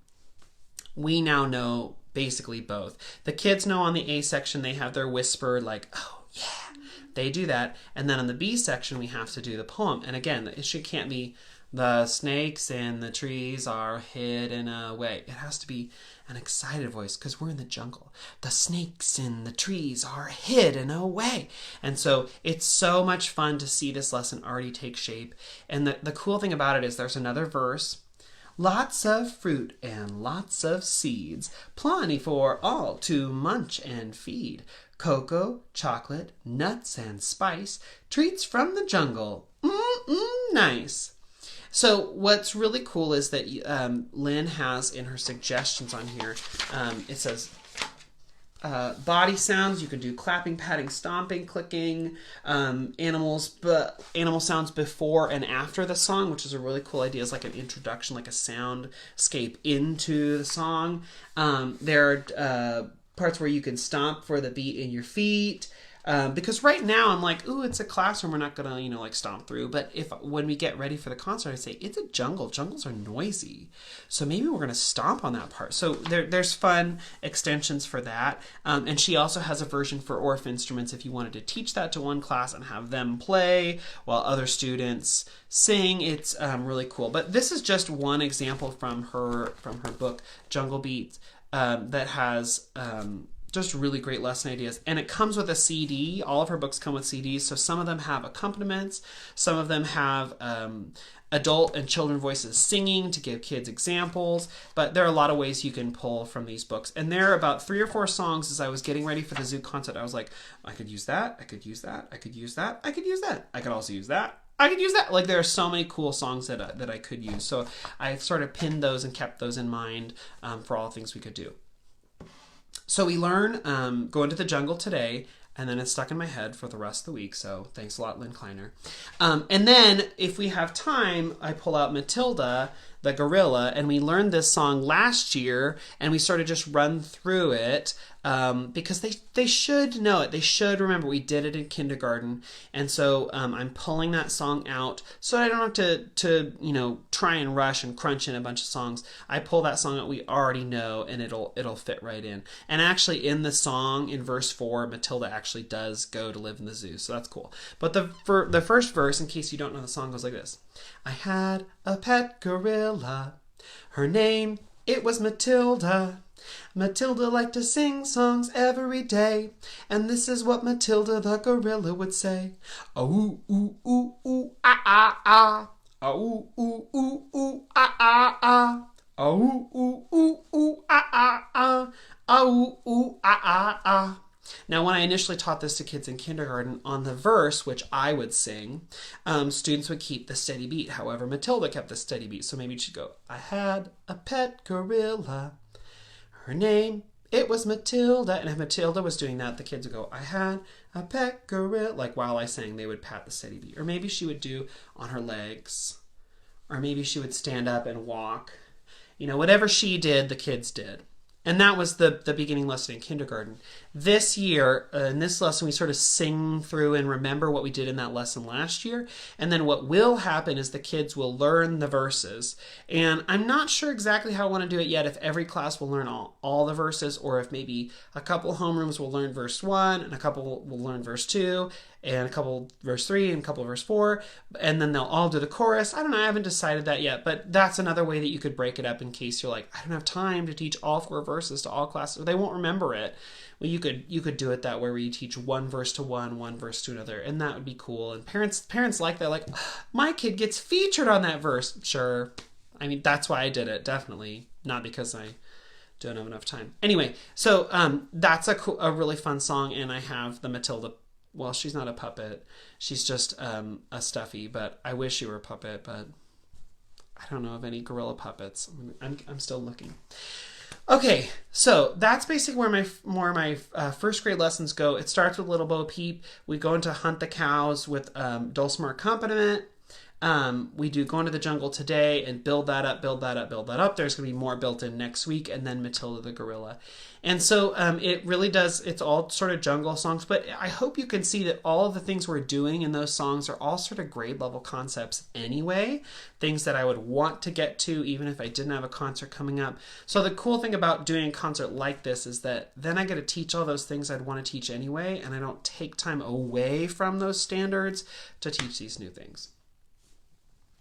We now know basically both. The kids know on the A section they have their whisper like, oh, yeah. They do that. And then on the B section we have to do the poem. And again, it can't be the snakes in the trees are hidden away. It has to be an excited voice because we're in the jungle. The snakes in the trees are hidden away. And so it's so much fun to see this lesson already take shape. And the cool thing about it is there's another verse. Lots of fruit and lots of seeds, plenty for all to munch and feed. Cocoa, chocolate, nuts and spice, treats from the jungle. Nice. So what's really cool is that Lynn has in her suggestions on here, it says body sounds. You can do clapping, patting, stomping, clicking, animal sounds before and after the song, which is a really cool idea. It's like an introduction, like a soundscape into the song. There are parts where you can stomp for the beat in your feet. Because right now I'm like, ooh, it's a classroom. We're not gonna, like stomp through. But when we get ready for the concert, I say it's a jungle. Jungles are noisy, so maybe we're gonna stomp on that part. So there's fun extensions for that. And she also has a version for Orff instruments if you wanted to teach that to one class and have them play while other students sing. It's really cool. But this is just one example from her book, Jungle Beats, that has just really great lesson ideas. And it comes with a CD. All of her books come with CDs. So some of them have accompaniments. Some of them have adult and children voices singing to give kids examples. But there are a lot of ways you can pull from these books. And there are about 3 or 4 songs as I was getting ready for the zoo concert. I was like, I could use that. I could use that. I could use that. I could use that. I could also use that. I could use that. Like, there are so many cool songs that I could use. So I sort of pinned those and kept those in mind for all the things we could do. So we learn Go Into the Jungle today, and then it's stuck in my head for the rest of the week. So thanks a lot, Lynn Kleiner. And then if we have time, I pull out Matilda, the gorilla, and we learned this song last year, and we sort of just run through it because they should know it. They should remember we did it in kindergarten. And so I'm pulling that song out so I don't have to try and rush and crunch in a bunch of songs. I pull that song out we already know, and it'll fit right in. And actually in the song, in verse 4, Matilda actually does go to live in the zoo. So that's cool. But the first verse, in case you don't know the song, goes like this. I had a pet gorilla. Her name, it was Matilda. Matilda liked to sing songs every day, and this is what Matilda the gorilla would say. Oh, ooh, ooh, ooh, ah, ah, ah. Oh, ooh, ooh, ooh, ah, ah, ah. Oh, ooh, ooh, ooh, ah, ah, ah. Oh, ooh, ah, ah, ah. Now, when I initially taught this to kids in kindergarten, on the verse, which I would sing, students would keep the steady beat. However, Matilda kept the steady beat, so maybe she'd go, I had a pet gorilla. Her name, it was Matilda. And if Matilda was doing that, the kids would go, I had a pet gorilla. Like while I sang, they would pat the steady beat. Or maybe she would do on her legs. Or maybe she would stand up and walk. Whatever she did, the kids did. And that was the beginning lesson in kindergarten. This year, in this lesson, we sort of sing through and remember what we did in that lesson last year. And then what will happen is the kids will learn the verses. And I'm not sure exactly how I want to do it yet, if every class will learn all the verses, or if maybe a couple homerooms will learn verse 1, and a couple will learn verse 2, and a couple verse 3, and a couple verse 4, and then they'll all do the chorus. I don't know, I haven't decided that yet, but that's another way that you could break it up in case you're like, I don't have time to teach all 4 verses to all classes, or they won't remember it. Well, you could do it that way, where you teach one verse to one verse to another, and that would be cool. And parents like that, like, my kid gets featured on that verse. Sure. I mean, that's why I did it, definitely. Not because I don't have enough time. Anyway, so that's a really fun song, and I have the Matilda. Well, she's not a puppet. She's just a stuffy, but I wish she were a puppet, but I don't know of any gorilla puppets. I'm still looking. Okay, so that's basically where my first grade lessons go. It starts with Little Bo Peep. We go into Hunt the Cows with Dulcimer accompaniment. We do Go Into the Jungle today and build that up. There's going to be more built in next week, and then Matilda the gorilla. And so it really does, it's all sort of jungle songs, but I hope you can see that all of the things we're doing in those songs are all sort of grade level concepts anyway, things that I would want to get to even if I didn't have a concert coming up. So the cool thing about doing a concert like this is that then I get to teach all those things I'd want to teach anyway, and I don't take time away from those standards to teach these new things.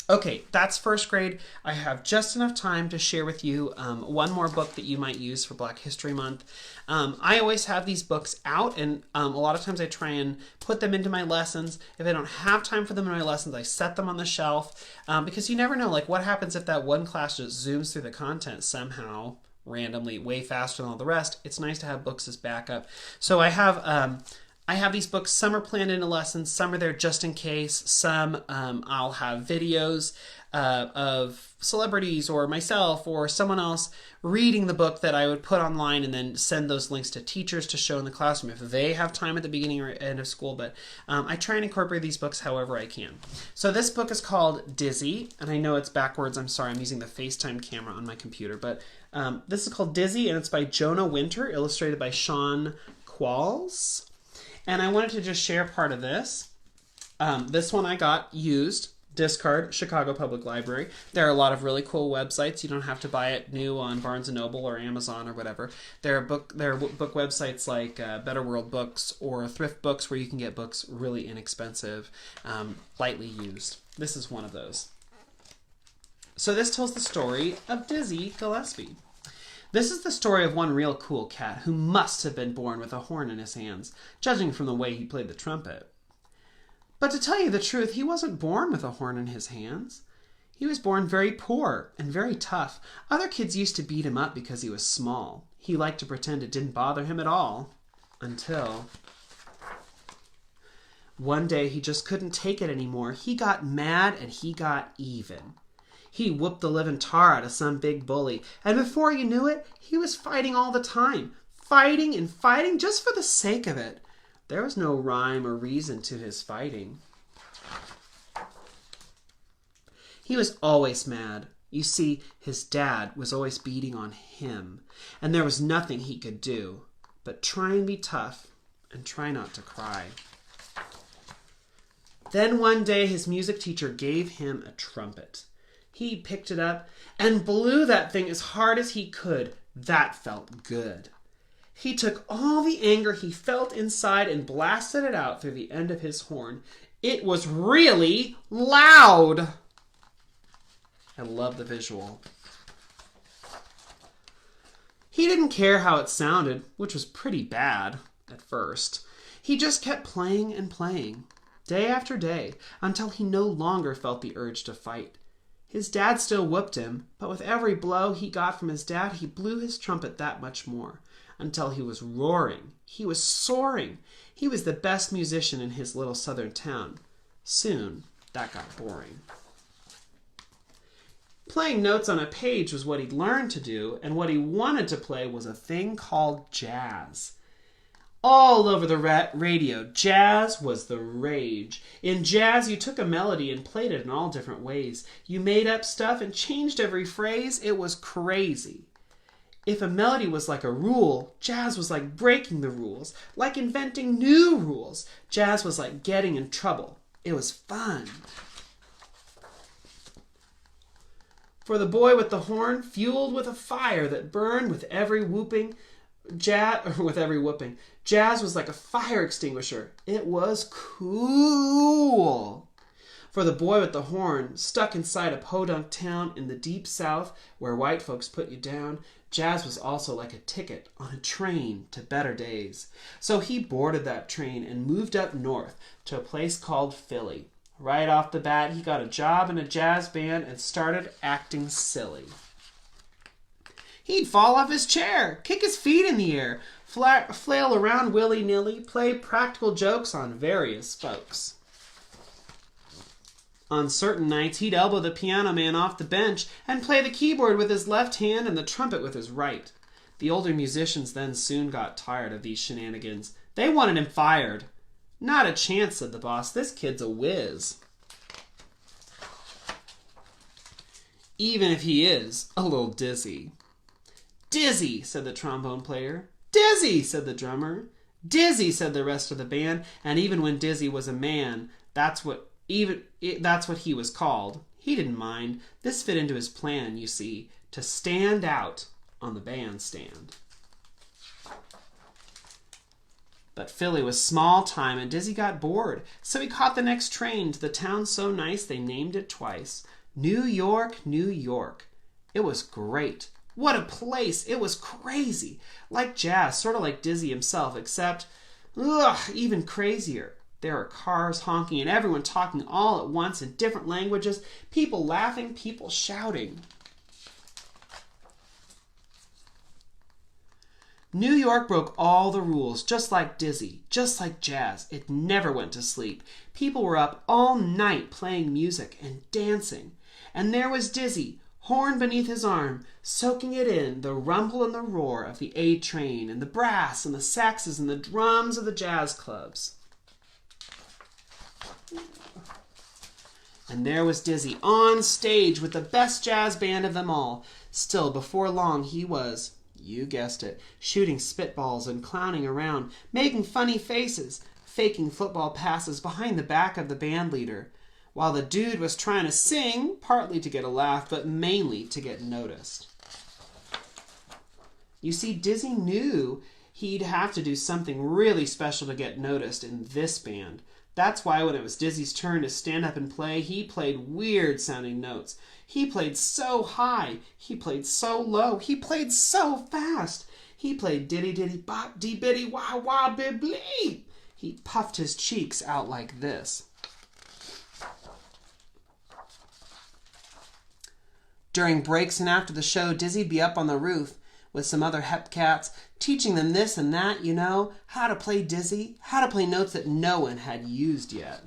Okay, that's first grade. I have just enough time to share with you one more book that you might use for Black History Month. I always have these books out, and a lot of times I try and put them into my lessons. If I don't have time for them in my lessons, I set them on the shelf because you never know, like, what happens if that one class just zooms through the content somehow randomly way faster than all the rest. It's nice to have books as backup. So I have these books. Some are planned into lessons. Some are there just in case. Some I'll have videos of celebrities or myself or someone else reading the book that I would put online and then send those links to teachers to show in the classroom if they have time at the beginning or end of school. But I try and incorporate these books however I can. So this book is called Dizzy, and I know it's backwards. I'm sorry, I'm using the FaceTime camera on my computer. But this is called Dizzy, and it's by Jonah Winter, illustrated by Sean Qualls. And I wanted to just share part of this. This one I got used, discard, Chicago Public Library. There are a lot of really cool websites. You don't have to buy it new on Barnes & Noble or Amazon or whatever. There are book websites like Better World Books or Thrift Books where you can get books really inexpensive, lightly used. This is one of those. So this tells the story of Dizzy Gillespie. This is the story of one real cool cat who must have been born with a horn in his hands, judging from the way he played the trumpet. But to tell you the truth, he wasn't born with a horn in his hands. He was born very poor and very tough. Other kids used to beat him up because he was small. He liked to pretend it didn't bother him at all. Until one day he just couldn't take it anymore. He got mad and he got even. He whooped the living tar out of some big bully, and before you knew it, he was fighting all the time. Fighting and fighting just for the sake of it. There was no rhyme or reason to his fighting. He was always mad. You see, his dad was always beating on him, and there was nothing he could do but try and be tough and try not to cry. Then one day his music teacher gave him a trumpet. He picked it up and blew that thing as hard as he could. That felt good. He took all the anger he felt inside and blasted it out through the end of his horn. It was really loud. I love the visual. He didn't care how it sounded, which was pretty bad at first. He just kept playing and playing, day after day, until he no longer felt the urge to fight. His dad still whooped him, but with every blow he got from his dad, he blew his trumpet that much more, until he was roaring. He was soaring. He was the best musician in his little southern town. Soon, that got boring. Playing notes on a page was what he'd learned to do, and what he wanted to play was a thing called jazz. All over the radio, jazz was the rage. In jazz, you took a melody and played it in all different ways. You made up stuff and changed every phrase. It was crazy. If a melody was like a rule, jazz was like breaking the rules, like inventing new rules. Jazz was like getting in trouble. It was fun. For the boy with the horn, fueled with a fire that burned with every whooping, jazz was like a fire extinguisher. It was cool. For the boy with the horn, stuck inside a podunk town in the deep south where white folks put you down, jazz was also like a ticket on a train to better days. So he boarded that train and moved up north to a place called Philly. Right off the bat, he got a job in a jazz band and started acting silly. He'd fall off his chair, kick his feet in the air, flail around willy-nilly, play practical jokes on various folks. On certain nights, he'd elbow the piano man off the bench and play the keyboard with his left hand and the trumpet with his right. The older musicians then soon got tired of these shenanigans. They wanted him fired. Not a chance, said the boss. This kid's a whiz. Even if he is a little dizzy. Dizzy, said the trombone player. Dizzy, said the drummer. Dizzy, said the rest of the band. And even when Dizzy was a man, that's what he was called. He didn't mind. This fit into his plan, you see, to stand out on the bandstand. But Philly was small time and Dizzy got bored, so he caught the next train to the town so nice they named it twice. New York, New York. It was great. What a place. It was crazy. Like jazz, sort of like Dizzy himself, except, even crazier. There were cars honking and everyone talking all at once in different languages, people laughing, people shouting. New York broke all the rules, just like Dizzy, just like jazz. It never went to sleep. People were up all night playing music and dancing. And there was Dizzy, horn beneath his arm, soaking it in, the rumble and the roar of the A train, and the brass and the saxes and the drums of the jazz clubs. And there was Dizzy on stage with the best jazz band of them all. Still, before long, he was, you guessed it, shooting spitballs and clowning around, making funny faces, faking football passes behind the back of the band leader, while the dude was trying to sing, partly to get a laugh, but mainly to get noticed. You see, Dizzy knew he'd have to do something really special to get noticed in this band. That's why when it was Dizzy's turn to stand up and play, he played weird sounding notes. He played so high. He played so low. He played so fast. He played diddy diddy bop dee biddy wah wah bibbly. He puffed his cheeks out like this. During breaks and after the show, Dizzy'd be up on the roof with some other hep cats, teaching them this and that, you know, how to play Dizzy, how to play notes that no one had used yet.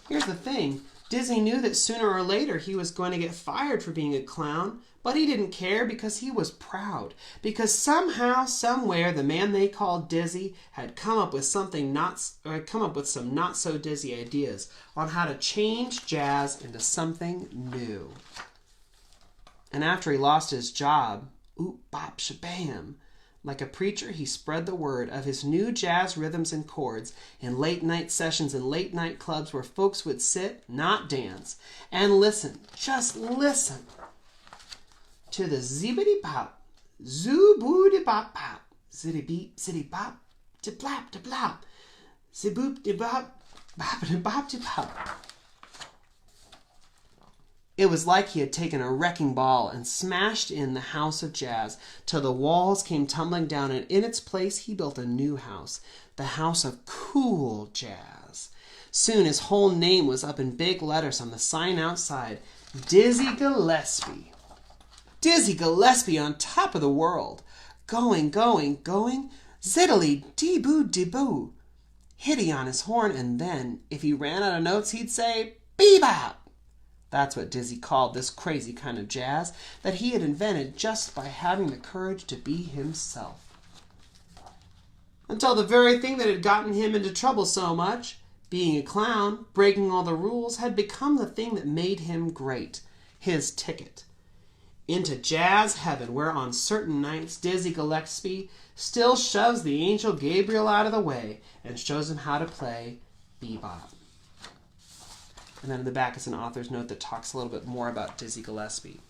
Here's the thing. Dizzy knew that sooner or later he was going to get fired for being a clown, but he didn't care because he was proud. Because somehow, somewhere, the man they called Dizzy had come up with some not so dizzy ideas on how to change jazz into something new. And after he lost his job, oop bop shabam, like a preacher, he spread the word of his new jazz rhythms and chords in late-night sessions and late-night clubs where folks would sit, not dance, and listen, just listen, to the zibbity-bop, zoo-boo-de-bop-bop, zitty-beep, zitty-bop, de-blap, de-blop, zip-boop-de-bop, bop-de-bop-de-bop. It was like he had taken a wrecking ball and smashed in the house of jazz till the walls came tumbling down, and in its place he built a new house, the house of cool jazz. Soon his whole name was up in big letters on the sign outside, Dizzy Gillespie. Dizzy Gillespie on top of the world. Going, going, going, ziddly-dee-boo-dee-boo. Hitty on his horn, and then, if he ran out of notes, he'd say, bebop. That's what Dizzy called this crazy kind of jazz that he had invented just by having the courage to be himself. Until the very thing that had gotten him into trouble so much, being a clown, breaking all the rules, had become the thing that made him great, his ticket. Into jazz heaven, where on certain nights Dizzy Gillespie still shoves the angel Gabriel out of the way and shows him how to play bebop. And then in the back is an author's note that talks a little bit more about Dizzy Gillespie.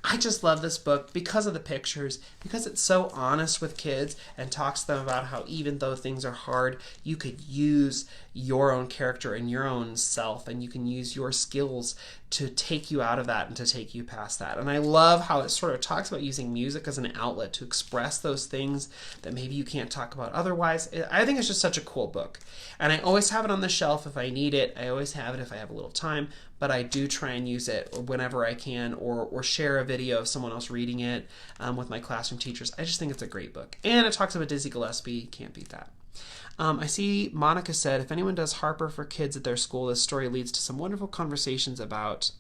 I just love this book because of the pictures, because it's so honest with kids and talks to them about how even though things are hard, you could use your own character and your own self, and you can use your skills to take you out of that and to take you past that. And I love how it sort of talks about using music as an outlet to express those things that maybe you can't talk about otherwise. I think it's just such a cool book. And I always have it on the shelf if I need it. I always have it if I have a little time, but I do try and use it whenever I can, or share a video of someone else reading it with my classroom teachers. I just think it's a great book. And it talks about Dizzy Gillespie. Can't beat that. I see Monica said, if anyone does Harper for kids at their school, this story leads to some wonderful conversations about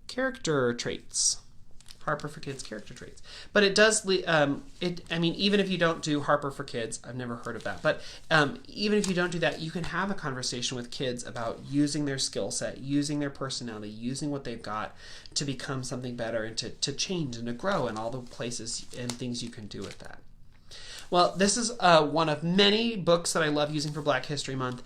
character traits. Harper for Kids character traits. But it does, even if you don't do Harper for Kids, I've never heard of that, but even if you don't do that, you can have a conversation with kids about using their skill set, using their personality, using what they've got to become something better and to change and to grow, and all the places and things you can do with that. Well, this is one of many books that I love using for Black History Month.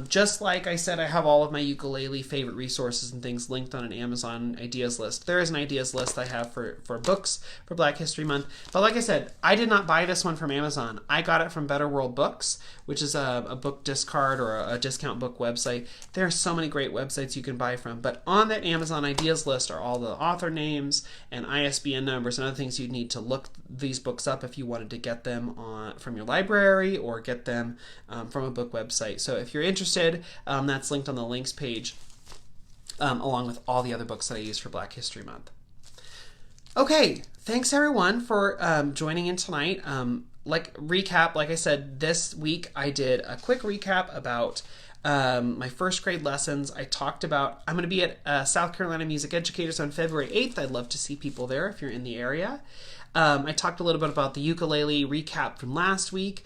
Just like I said, I have all of my ukulele favorite resources and things linked on an Amazon ideas list. There is an ideas list I have for books for Black History Month. But like I said, I did not buy this one from Amazon. I got it from Better World Books, which is a book discard or a discount book website. There are so many great websites you can buy from. But on that Amazon ideas list are all the author names and ISBN numbers and other things you'd need to look these books up if you wanted to get them from your library or get them from a book website. So if you're interested, that's linked on the links page along with all the other books that I use for Black History Month. Okay, thanks everyone for joining in tonight. Like I said, this week I did a quick recap about my first grade lessons. I talked about, I'm going to be at South Carolina Music Educators on February 8th. I'd love to see people there if you're in the area. I talked a little bit about the ukulele recap from last week,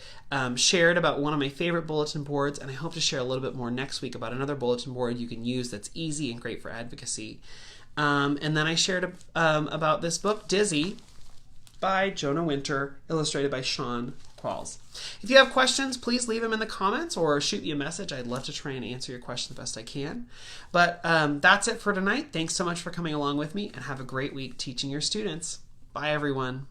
shared about one of my favorite bulletin boards, and I hope to share a little bit more next week about another bulletin board you can use that's easy and great for advocacy. And then I shared about this book, Dizzy, by Jonah Winter, illustrated by Sean Qualls. If you have questions, please leave them in the comments or shoot me a message. I'd love to try and answer your question the best I can. But that's it for tonight. Thanks so much for coming along with me, and have a great week teaching your students. Bye, everyone.